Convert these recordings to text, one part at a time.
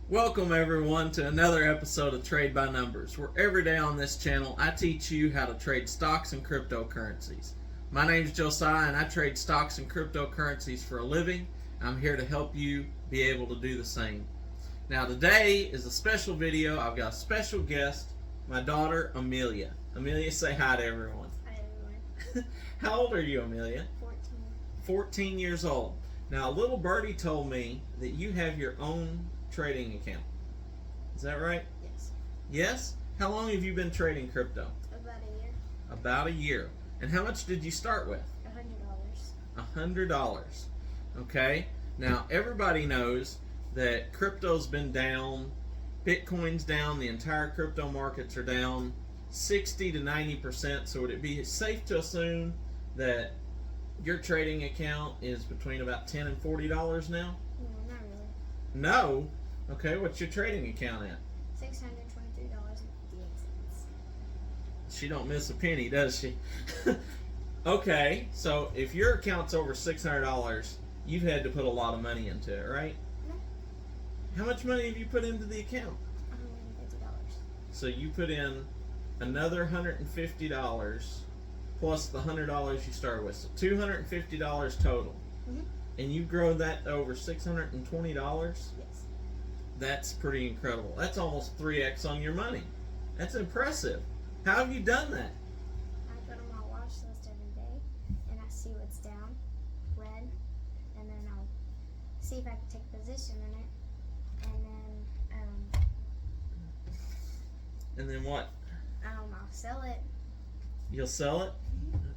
Welcome everyone to another episode of Trade by Numbers, where every day on this channel I teach you how to trade stocks and cryptocurrencies. My name is Josiah and I trade stocks and cryptocurrencies for a living. I'm here to help you be able to do the same. Now today is a special video. I've got a special guest, my daughter Amelia. Amelia, say hi to everyone. Hi everyone. How old are you, Amelia? 14. 14 years old. Now, little birdie told me that you have your own trading account. Is that right? Yes. Yes? How long have you been trading crypto? About a year. About a year. And how much did you start with? $100. $100. Okay. Now, everybody knows that crypto's been down, Bitcoin's down, the entire crypto markets are down 60 to 90%. So would it be safe to assume that your trading account is between about $10 and $40 now? No, not really. No? Okay, what's your trading account at? $623.58. She don't miss a penny, does she? Okay, so if your account's over $600, you've had to put a lot of money into it, right? No. How much money have you put into the account? $150. So you put in another $150 plus the $100 you started with, so $250 total. Mhm. And you grow that to over $620? Yes. That's pretty incredible. That's almost 3x on your money. That's impressive. How have you done that? I go to my watch list every day and I see what's down, red, and then I'll see if I can take a position in it, and And then what? I'll sell it. You'll sell it?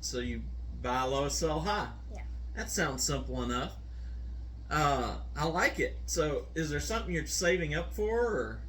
So you buy low, sell high. Yeah. That sounds simple enough. I like it. So is there something you're saving up for, or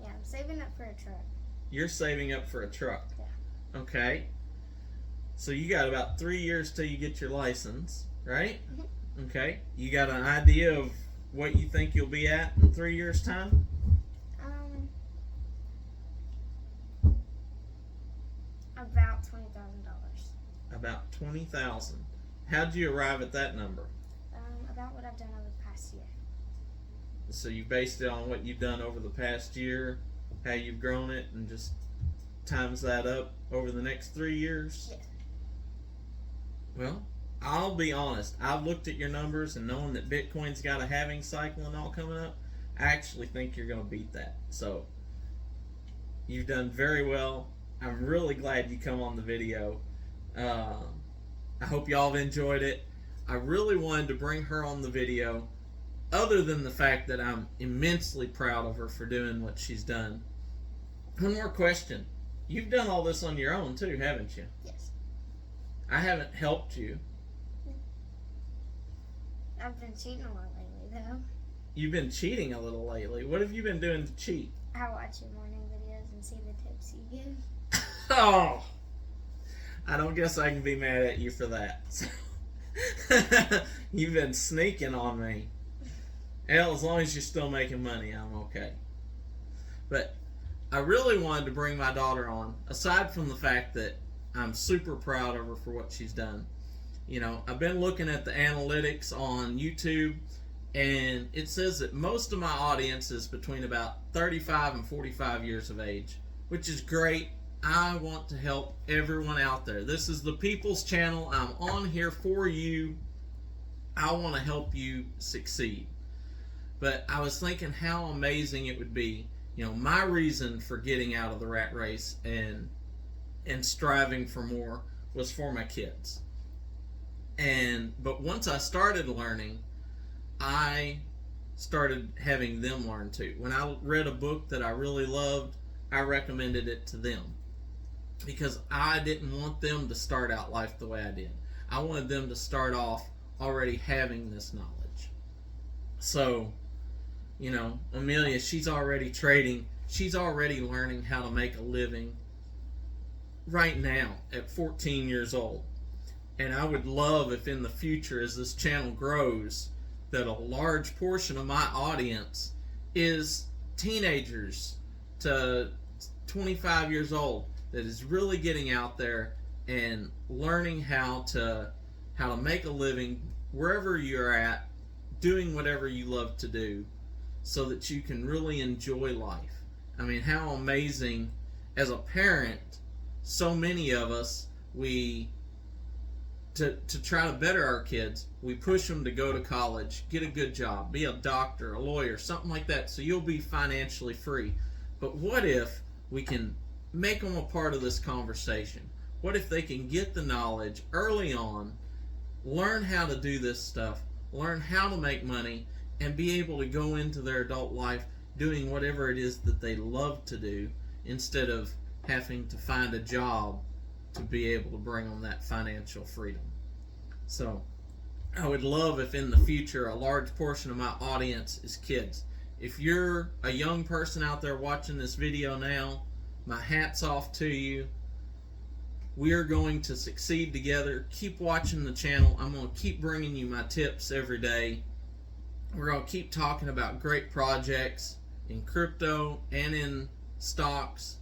Yeah, I'm saving up for a truck. you're saving up for a truck? Yeah. Okay. So you got about 3 years till you get your license, right? Mhm. Okay. You got an idea of what you think you'll be at in 3 years' time? About $20,000. About 20,000. How'd you arrive at that number? About what I've done over the past year. So you based it on what you've done over the past year, how you've grown it, and just times that up over the next 3 years? Yeah. Well, I'll be honest. I've looked at your numbers, and knowing that Bitcoin's got a halving cycle and all coming up, I actually think you're going to beat that. So you've done very well. I'm really glad you come on the video. I hope y'all have enjoyed it. I really wanted to bring her on the video, other than the fact that I'm immensely proud of her for doing what she's done. One more question. You've done all this on your own too, haven't you? Yes. I haven't helped you. I've been cheating a lot lately, though. You've been cheating a little lately. What have you been doing to cheat? I watch your morning videos and see the tips you give. Oh, I don't guess I can be mad at you for that. You've been sneaking on me. Hell, as long as you're still making money, I'm okay. But I really wanted to bring my daughter on, aside from the fact that I'm super proud of her for what she's done. You know, I've been looking at the analytics on YouTube, and it says that most of my audience is between about 35 and 45 years of age, which is great. I want to help everyone out there. This is the People's Channel. I'm on here for you. I want to help you succeed. But I was thinking how amazing it would be. You know, my reason for getting out of the rat race and striving for more was for my kids. But once I started learning, I started having them learn too. When I read a book that I really loved, I recommended it to them, because I didn't want them to start out life the way I did. I wanted them to start off already having this knowledge. So, you know, Amelia, she's already trading. She's already learning how to make a living right now at 14 years old. And I would love if in the future, as this channel grows, that a large portion of my audience is teenagers to 25 years old that is really getting out there and learning how to make a living wherever you're at, doing whatever you love to do, so that you can really enjoy life. I mean, how amazing as a parent, so many of us, to try to better our kids, we push them to go to college, get a good job, be a doctor, a lawyer, something like that, so you'll be financially free. But what if we can make them a part of this conversation? What if they can get the knowledge early on, learn how to do this stuff, learn how to make money, and be able to go into their adult life doing whatever it is that they love to do, instead of having to find a job to be able to bring them that financial freedom. So I would love if in the future a large portion of my audience is kids. If you're a young person out there watching this video now, my hat's off to you. We are going to succeed together. Keep watching the channel. I'm going to keep bringing you my tips every day. We're going to keep talking about great projects in crypto and in stocks.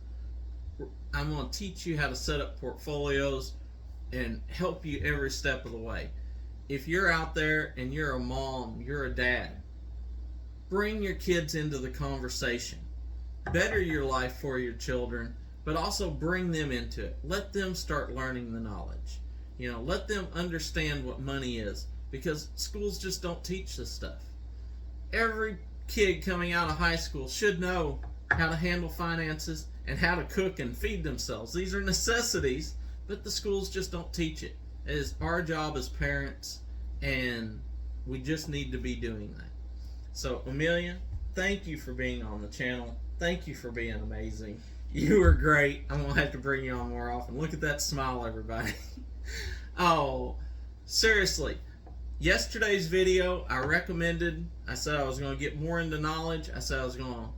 I'm going to teach you how to set up portfolios and help you every step of the way. If you're out there and you're a mom, you're a dad, bring your kids into the conversation. Better your life for your children, but also bring them into it. Let them start learning the knowledge. Let them understand what money is, because schools just don't teach this stuff. Every kid coming out of high school should know how to handle finances and how to cook and feed themselves. These are necessities, but the schools just don't teach it. It is our job as parents, and we just need to be doing that. So, Amelia, thank you for being on the channel. Thank you for being amazing. You were great. I'm going to have to bring you on more often. Look at that smile, everybody. Oh, seriously. Yesterday's video, I said I was going to get more into knowledge. I said I was going to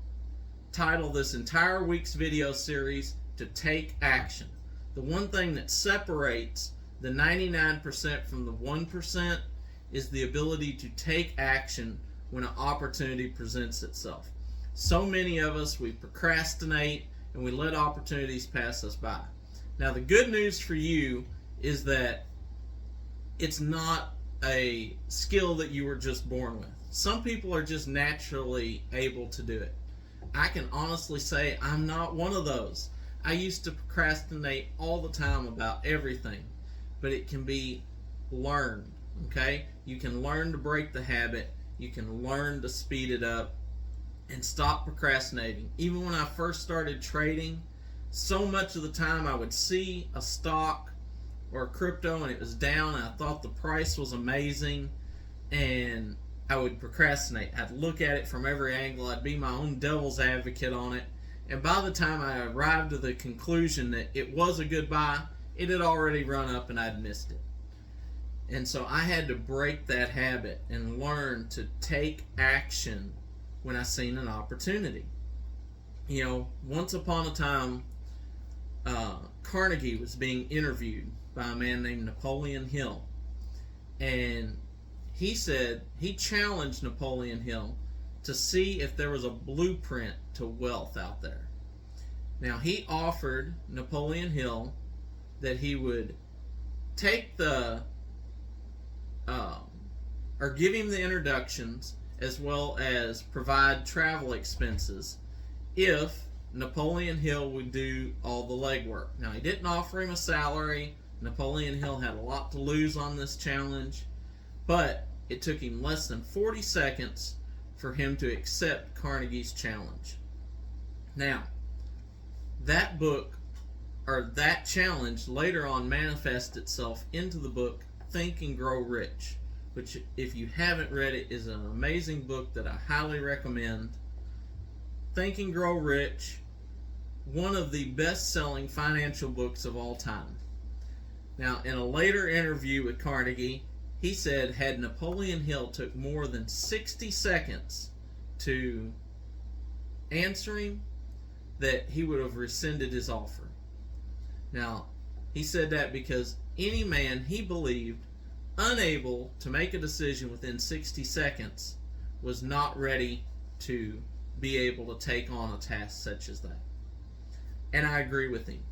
title this entire week's video series to Take Action. The one thing that separates the 99% from the 1% is the ability to take action when an opportunity presents itself. So many of us, we procrastinate and we let opportunities pass us by. Now, the good news for you is that it's not a skill that you were just born with. Some people are just naturally able to do it. I can honestly say I'm not one of those. I used to procrastinate all the time about everything, but it can be learned, okay? You can learn to break the habit. You can learn to speed it up and stop procrastinating. Even when I first started trading, so much of the time I would see a stock or a crypto and it was down and I thought the price was amazing, and I would procrastinate. I'd look at it from every angle. I'd be my own devil's advocate on it. And by the time I arrived to the conclusion that it was a good buy, it had already run up and I'd missed it. And so I had to break that habit and learn to take action when I seen an opportunity. Once upon a time, Carnegie was being interviewed by a man named Napoleon Hill. And he said he challenged Napoleon Hill to see if there was a blueprint to wealth out there. Now, he offered Napoleon Hill that he would take or give him the introductions as well as provide travel expenses if Napoleon Hill would do all the legwork. Now, he didn't offer him a salary. Napoleon Hill had a lot to lose on this challenge, but it took him less than 40 seconds for him to accept Carnegie's challenge. Now, that book, or that challenge, later on manifested itself into the book Think and Grow Rich, which, if you haven't read it, is an amazing book that I highly recommend. Think and Grow Rich, one of the best-selling financial books of all time. Now, in a later interview with Carnegie, he said had Napoleon Hill took more than 60 seconds to answer him, that he would have rescinded his offer. Now, he said that because any man, he believed, unable to make a decision within 60 seconds was not ready to be able to take on a task such as that. And I agree with him.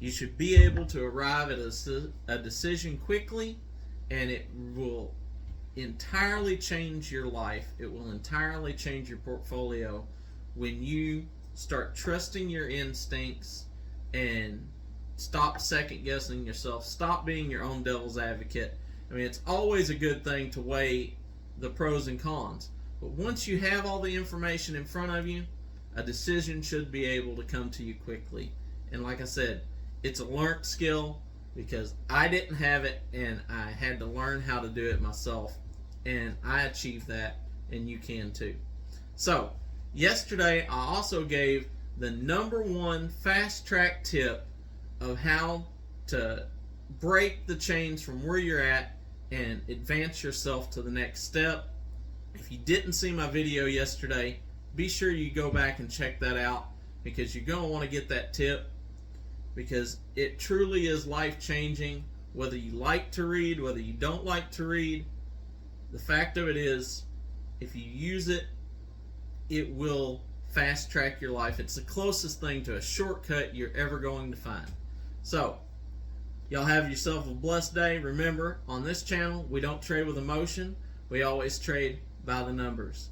You should be able to arrive at a decision quickly, and it will entirely change your life. It will entirely change your portfolio when you start trusting your instincts and stop second guessing yourself. Stop being your own devil's advocate. I mean, it's always a good thing to weigh the pros and cons. But once you have all the information in front of you, a decision should be able to come to you quickly. And like I said, it's a learned skill because I didn't have it and I had to learn how to do it myself. And I achieved that, and you can too. So, yesterday I also gave the #1 fast track tip of how to break the chains from where you're at and advance yourself to the next step. If you didn't see my video yesterday, be sure you go back and check that out because you're going to want to get that tip because it truly is life-changing. Whether you like to read, whether you don't like to read, the fact of it is, if you use it, it will fast-track your life. It's the closest thing to a shortcut you're ever going to find. So, y'all have yourself a blessed day. Remember, on this channel, we don't trade with emotion. We always trade by the numbers.